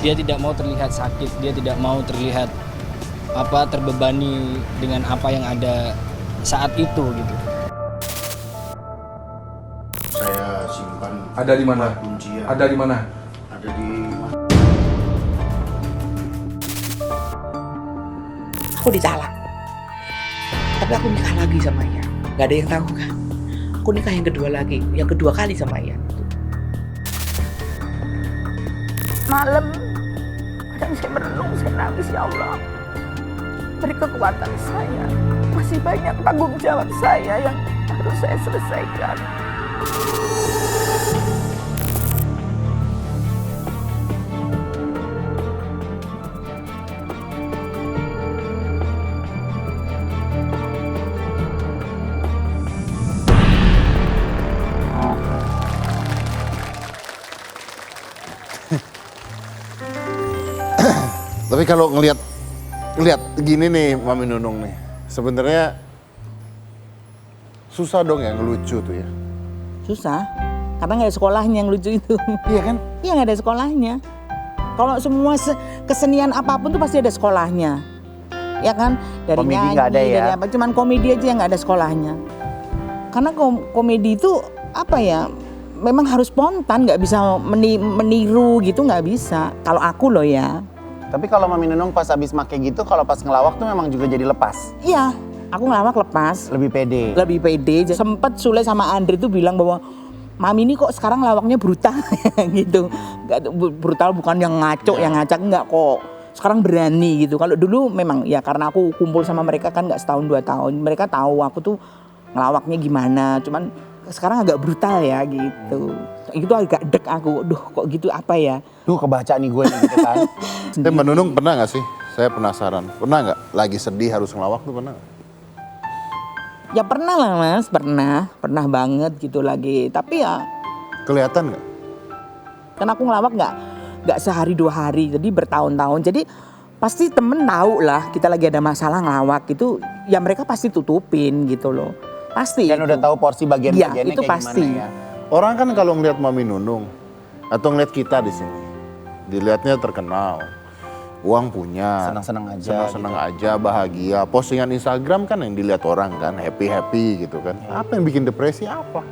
Dia tidak mau terlihat sakit, dia tidak mau terlihat terbebani dengan apa yang ada saat itu gitu. Saya simpan. Ada di mana? Kuncian. Ada di mana? Ada di. Aku ditalak, tapi aku nikah lagi sama Ian. Gak ada yang tahu kan. Aku nikah yang kedua lagi, yang kedua kali sama Ian. Malam kadang saya merenung, saya nangis, ya Allah, beri kekuatan saya. Masih banyak tanggung jawab saya yang harus saya selesaikan. Tapi kalau ngelihat gini nih Mami Nunung nih, sebenarnya susah dong ya ngelucu tuh ya. Susah, karena nggak ada sekolahnya yang lucu itu. Iya kan? Iya, nggak ada sekolahnya. Kalau semua kesenian apapun tuh pasti ada sekolahnya, ya kan? Dari Komedi nyanyi, nggak ada ya? dari apa? Cuman komedi aja yang nggak ada sekolahnya. Karena komedi itu apa ya? Memang harus spontan, nggak bisa meniru gitu, nggak bisa. Kalau aku loh ya. Tapi kalau Mami Nunung pas abis make gitu, kalau pas ngelawak tuh memang juga jadi lepas. Iya, aku ngelawak lepas. Lebih pede. Lebih pede. Sempet Sule sama Andre tuh bilang bahwa Mami ini kok sekarang lawaknya brutal gitu. Gak, brutal bukan yang ngaco, yang ngacak, enggak kok. Sekarang berani gitu. Kalau dulu memang ya karena aku kumpul sama mereka kan gak setahun 2 tahun. Mereka tahu aku tuh ngelawaknya gimana. Cuman sekarang agak brutal ya gitu. Itu agak dek aku. Duh kok gitu apa ya. Duh kebaca nih gue nih gitu kan. Tapi Mbak Nunung pernah gak sih? Saya penasaran. Pernah gak lagi sedih harus ngelawak tuh pernah gak? Ya pernah lah Mas, pernah banget gitu lagi. Tapi ya Kelihatan gak? kan aku ngelawak nggak sehari 2 hari, jadi bertahun-tahun. Jadi pasti temen tahu lah kita lagi ada masalah ngelawak itu, ya mereka pasti tutupin gitu loh. Pasti. Dan itu. udah tahu porsi bagian-bagiannya Ya, itu kayak pasti. gimana ya. Orang kan kalau ngeliat Mami Nunung atau ngeliat kita di sini, dilihatnya terkenal, uang punya, Senang-senang aja senang-senang aja, bahagia. Postingan Instagram kan yang dilihat orang kan happy gitu kan. Apa yang bikin depresi apa?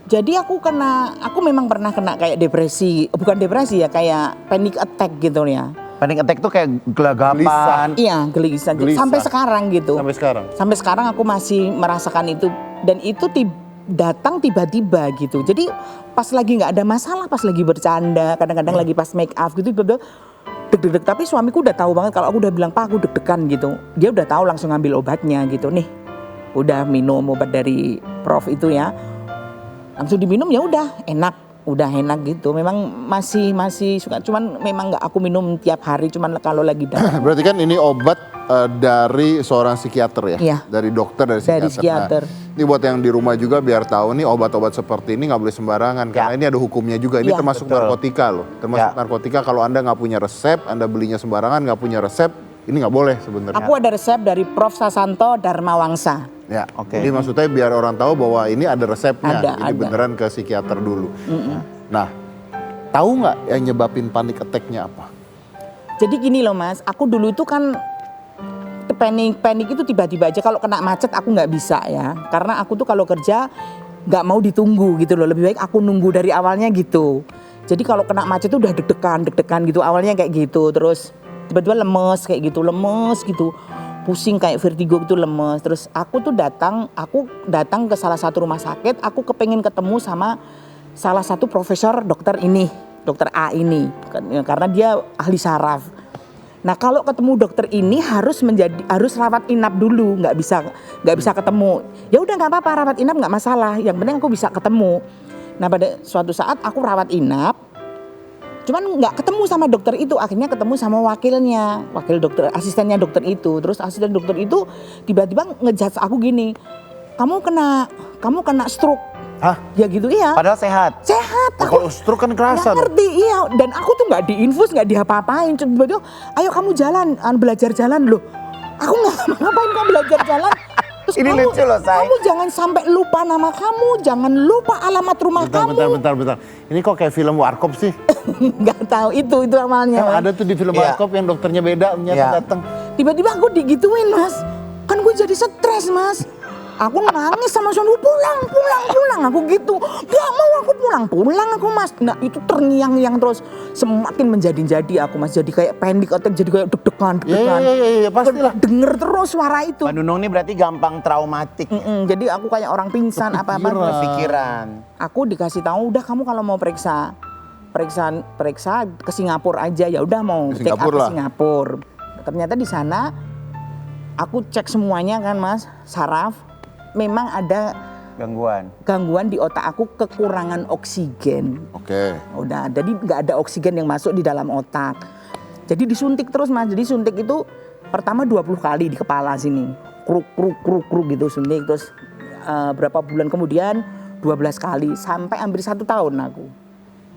Jadi aku memang pernah kena kayak depresi, bukan depresi ya, kayak panic attack gitu ya. Panic attack tuh kayak gelagapan. Iya, gelisah. Gelisah. Sampai sekarang gitu. Sampai sekarang. Sampai sekarang aku masih merasakan itu, dan itu datang tiba-tiba gitu. Jadi pas lagi nggak ada masalah, pas lagi bercanda, kadang-kadang lagi pas make up gitu, deg-deg. Tapi suamiku udah tahu banget kalau aku udah bilang, Pak aku deg-degan gitu. Dia udah tahu, langsung ngambil obatnya gitu. Nih, udah minum obat dari Prof itu ya. Langsung diminum ya udah enak gitu. Memang masih suka, cuman memang nggak aku minum tiap hari, cuman kalau lagi Berarti kan ini obat dari seorang psikiater ya? Iya. Dari dokter, dari psikiater. Nah, ini buat yang di rumah juga biar tahu nih obat-obat seperti ini nggak boleh sembarangan. Karena ini ada hukumnya juga. Ini Ya, termasuk betul. narkotika loh. Termasuk narkotika kalau Anda nggak punya resep, Anda belinya sembarangan, nggak punya resep, ini nggak boleh sebenarnya. Aku ada resep dari Prof Sasanto Dharmawangsa. Ya, Oke. jadi maksudnya biar orang tahu bahwa ini ada resepnya. Ada. Ini beneran ke psikiater dulu. Nah, tahu nggak yang nyebabin panic attack-nya apa? Jadi gini loh Mas, aku dulu itu kan panik itu tiba-tiba aja. Kalau kena macet aku nggak bisa ya, karena aku tuh kalau kerja nggak mau ditunggu gitu loh. Lebih baik aku nunggu dari awalnya gitu. Jadi kalau kena macet tuh udah deg-degan gitu. Awalnya kayak gitu, terus tiba-tiba lemes gitu. Pusing kayak vertigo gitu, lemes. Terus aku datang ke salah satu rumah sakit. Aku kepengen ketemu sama salah satu profesor dokter A ini, karena dia ahli saraf. Nah kalau ketemu dokter ini harus rawat inap dulu, nggak bisa ketemu. Ya udah nggak apa-apa, rawat inap nggak masalah. Yang penting aku bisa ketemu. Nah pada suatu saat aku rawat inap. Cuman nggak ketemu sama dokter itu, akhirnya ketemu sama wakil dokter, asistennya dokter itu. Terus asisten dokter itu tiba-tiba ngejudge aku gini, kamu kena stroke. Hah? Ya gitu iya. Padahal sehat. Sehat. Kalau stroke kan kerasa nggak ngerti iya. Dan aku tuh nggak diinfus, nggak diapa-apain. Tiba-tiba, ayo kamu jalan, belajar jalan loh. Aku nggak ngapain kamu belajar jalan. Terus Ini lucu loh, Say. Kamu jangan sampai lupa nama kamu, jangan lupa alamat rumah kamu. Bentar. Ini kok kayak film Warkop sih? Nggak tahu itu amalnya. Kan ada tuh di film Iya. Warkop yang dokternya beda, ternyata Iya. datang. Tiba-tiba aku digituin, Mas. Kan gue jadi stres, Mas. Aku nangis sama suami, pulang. Aku gitu. Gak mau aku pulang aku, Mas. Nah itu terngiang-ngiang terus. Semakin menjadi-jadi aku, Mas. Jadi kayak panic attack, jadi kayak deg-degan. Iya, pastilah. Denger terus suara itu. Mbak Nunung ini berarti gampang traumatik. Jadi aku kayak orang pingsan apa-apa. Pikiran. Aku dikasih tahu, udah kamu kalau mau periksa ke Singapura aja. Ya udah mau Ke check up Singapura ke lah. Singapura. Ternyata di sana aku cek semuanya kan, Mas, saraf. Memang ada gangguan di otak aku, kekurangan oksigen. Oke. Udah, jadi nggak ada oksigen yang masuk di dalam otak. Jadi disuntik terus, Mas. Jadi suntik itu pertama 20 kali di kepala sini. Kruk gitu suntik. Terus berapa bulan kemudian 12 kali. Sampai hampir 1 tahun aku.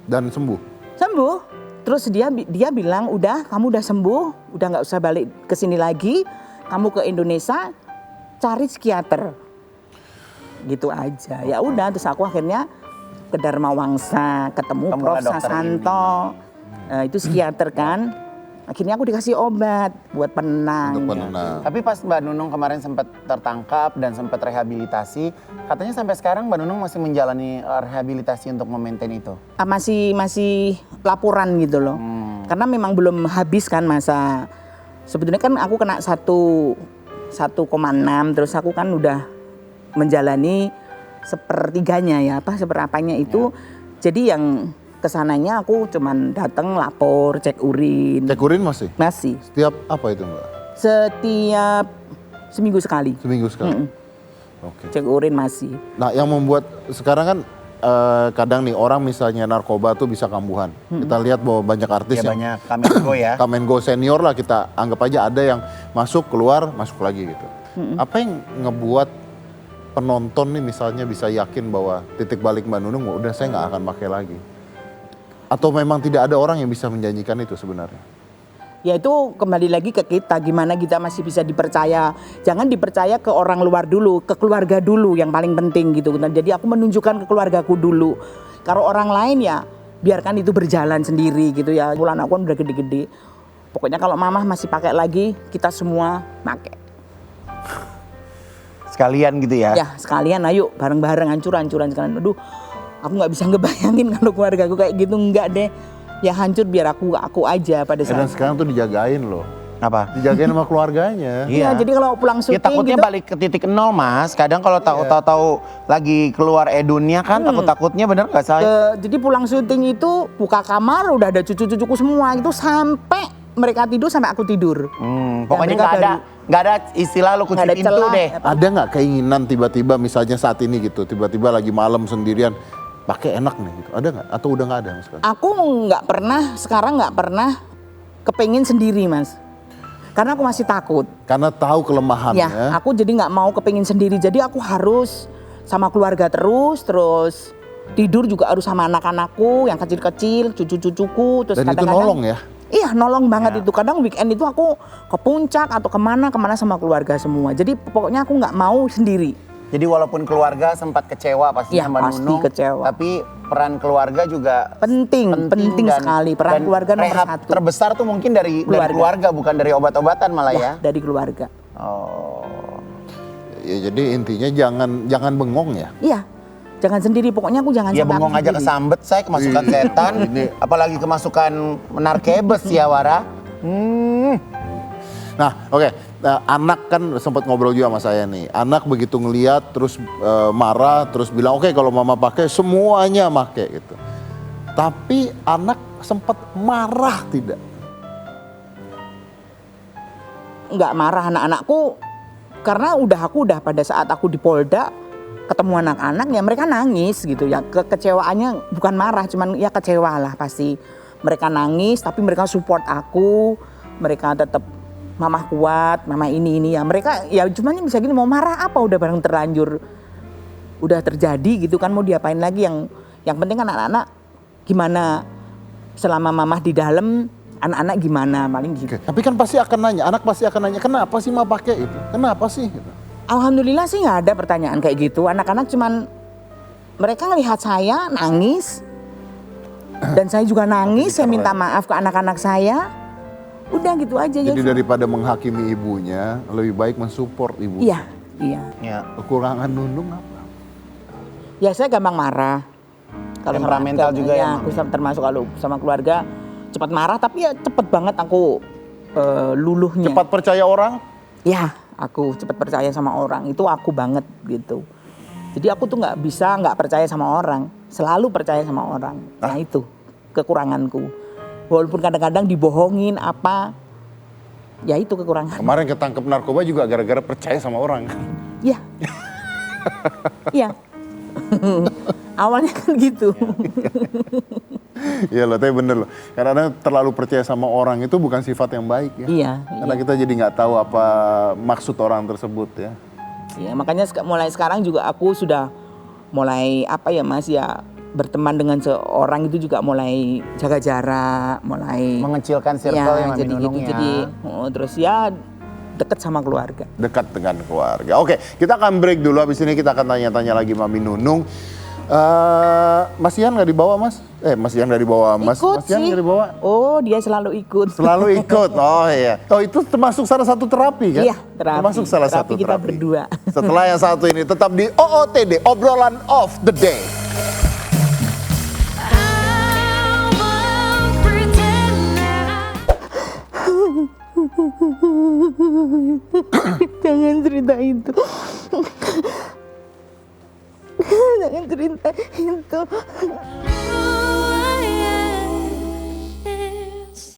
Dan sembuh? Sembuh. Terus dia bilang, udah kamu udah sembuh. Udah nggak usah balik ke sini lagi. Kamu ke Indonesia cari psikiater. Gitu aja. Ya udah, terus aku akhirnya ke Dharma Wangsa, ketemu Ketemulah Prof. dokter Sasanto. Itu psikiater kan. Akhirnya aku dikasih obat buat penenang. Untuk penenang. Tapi pas Mbak Nunung kemarin sempat tertangkap dan sempat rehabilitasi, katanya sampai sekarang Mbak Nunung masih menjalani rehabilitasi untuk memaintain itu. Masih laporan gitu loh. Karena memang belum habis kan masa. Sebetulnya kan aku kena 1,6, terus aku kan udah menjalani sepertiganya ya, seperapanya itu. Jadi yang kesananya aku cuman datang lapor, cek urin. Cek urin masih? Masih. Setiap apa itu, Mbak? Setiap seminggu sekali. Seminggu sekali? Oke. Cek urin masih. Nah, yang membuat sekarang kan kadang nih orang misalnya narkoba tuh bisa kambuhan. Kita lihat bahwa banyak artis Ya yang banyak Kamengo ya. Kamengo senior lah, kita anggap aja ada yang masuk keluar masuk lagi gitu. Apa yang ngebuat penonton nih misalnya bisa yakin bahwa titik balik Mbak Nunung udah saya nggak akan pakai lagi? Atau memang tidak ada orang yang bisa menjanjikan itu sebenarnya? Ya itu kembali lagi ke kita, gimana kita masih bisa dipercaya. Jangan dipercaya ke orang luar dulu, ke keluarga dulu yang paling penting gitu. Nah, jadi aku menunjukkan ke keluargaku dulu. Kalau orang lain ya biarkan itu berjalan sendiri gitu ya. Bulan aku kan udah gede-gede. Pokoknya kalau mama masih pakai lagi, kita semua pakai. Sekalian gitu ya. Ya sekalian ayo bareng-bareng hancuran sekalian. Aduh, aku nggak bisa ngebayangin kalau keluarga aku kayak gitu, enggak deh. Ya hancur biar aku aja pada Dan saat. sekarang tuh dijagain loh. Apa? Dijagain sama keluarganya. Iya, jadi kalau pulang Ya syuting takutnya gitu. balik ke titik nol, Mas. Kadang kalau tahu-tahu lagi keluar edunnya kan takut-takutnya, bener nggak saya? Jadi pulang syuting itu buka kamar udah ada cucu-cucuku semua itu sampai mereka tidur sampai aku tidur. Pokoknya mereka nggak ada istilah lu kunci nggak ada pintu celah. deh. Ada nggak keinginan tiba-tiba misalnya saat ini gitu, tiba-tiba lagi malam sendirian, pakai enak nih gitu, ada nggak? Atau udah nggak ada mas? Aku sekarang nggak pernah kepengin sendiri, Mas. Karena aku masih takut. Karena tahu kelemahannya. Ya, aku jadi nggak mau kepengin sendiri. Jadi aku harus sama keluarga terus tidur juga harus sama anak-anakku yang kecil-kecil, cucu-cucuku. Terus Dan itu kadang-kadang nolong ya? Iya, nolong banget itu. Kadang weekend itu aku ke puncak atau kemana sama keluarga semua. Jadi pokoknya aku nggak mau sendiri. Jadi walaupun keluarga sempat kecewa pastinya Iya, Mbak pasti Nunung, kecewa. tapi peran keluarga juga Penting sekali. Peran keluarga nomor rehab 1. terbesar tuh mungkin dari keluarga, bukan dari obat-obatan malah ya. Dari keluarga. Oh. Ya, jadi intinya jangan bengong ya. Iya. Jangan sendiri, pokoknya aku jangan Ya sampai bengong aku aja sendiri. kesambet saya, kemasukan setan, apalagi kemasukan narkebes ya Wara. Nah, oke. Nah, anak kan sempat ngobrol juga sama saya nih. Anak begitu ngeliat terus marah, terus bilang oke kalau mama pakai semuanya pakai gitu. Tapi anak sempat marah tidak? Nggak marah anak-anakku karena aku udah pada saat aku di Polda ketemu anak-anak ya mereka nangis gitu ya. Kekecewaannya bukan marah, cuman ya kecewa lah pasti. Mereka nangis tapi mereka support aku. Mereka tetap mama kuat, mama ini ya. Mereka ya cuman bisa gini, mau marah apa, udah bareng terlanjur. Udah terjadi gitu kan, mau diapain lagi. Yang penting kan anak-anak gimana selama mama di dalam, anak-anak gimana paling gitu. Oke. Tapi kan pasti akan nanya, anak pasti akan nanya kenapa sih ma pakai itu? Kenapa sih? Gitu. Alhamdulillah sih nggak ada pertanyaan kayak gitu. Anak-anak cuman mereka ngelihat saya nangis dan saya juga nangis. Saya minta maaf ke anak-anak saya. Udah gitu aja ya. Jadi daripada menghakimi ibunya, lebih baik mensupport ibu. Iya, iya. Ya. Kekurangan Nunung apa? Ya saya gampang marah. Kalau Temperamental sama, juga ya, ya, aku termasuk kalau sama keluarga cepat marah, tapi ya cepet banget aku luluhnya. Cepat percaya orang? Ya, aku cepat percaya sama orang. Itu aku banget gitu. Jadi aku tuh nggak bisa nggak percaya sama orang. Selalu percaya sama orang. Nah itu kekuranganku. Walaupun kadang-kadang dibohongin apa, ya itu kekurangan. Kemarin ketangkep narkoba juga gara-gara percaya sama orang. Iya. Iya. Awalnya kan gitu. Iya loh, tapi bener loh. Karena terlalu percaya sama orang itu bukan sifat yang baik ya. Iya. Karena kita jadi nggak tahu apa maksud orang tersebut ya. Iya, makanya mulai sekarang juga aku sudah mulai apa ya Mas ya, berteman dengan seorang itu juga mulai jaga jarak, mulai Mengecilkan circle ya, yang Mami jadi Nunung gitu. ya. Jadi terus ya deket sama keluarga. Dekat dengan keluarga. Oke, kita akan break dulu. Habis ini kita akan tanya-tanya lagi Mami Nunung. Mas Ian nggak dibawa Mas? Mas Ian nggak dibawa Mas. Ikut Mas Ian sih. nggak dibawa? Oh, dia selalu ikut. Selalu ikut. Oh iya. Oh itu termasuk salah satu terapi kan? Iya, terapi. Termasuk salah Terapi satu kita terapi. berdua. Setelah yang satu ini tetap di OOTD, obrolan of the day. Jangan cerita itu. Jangan cerita itu.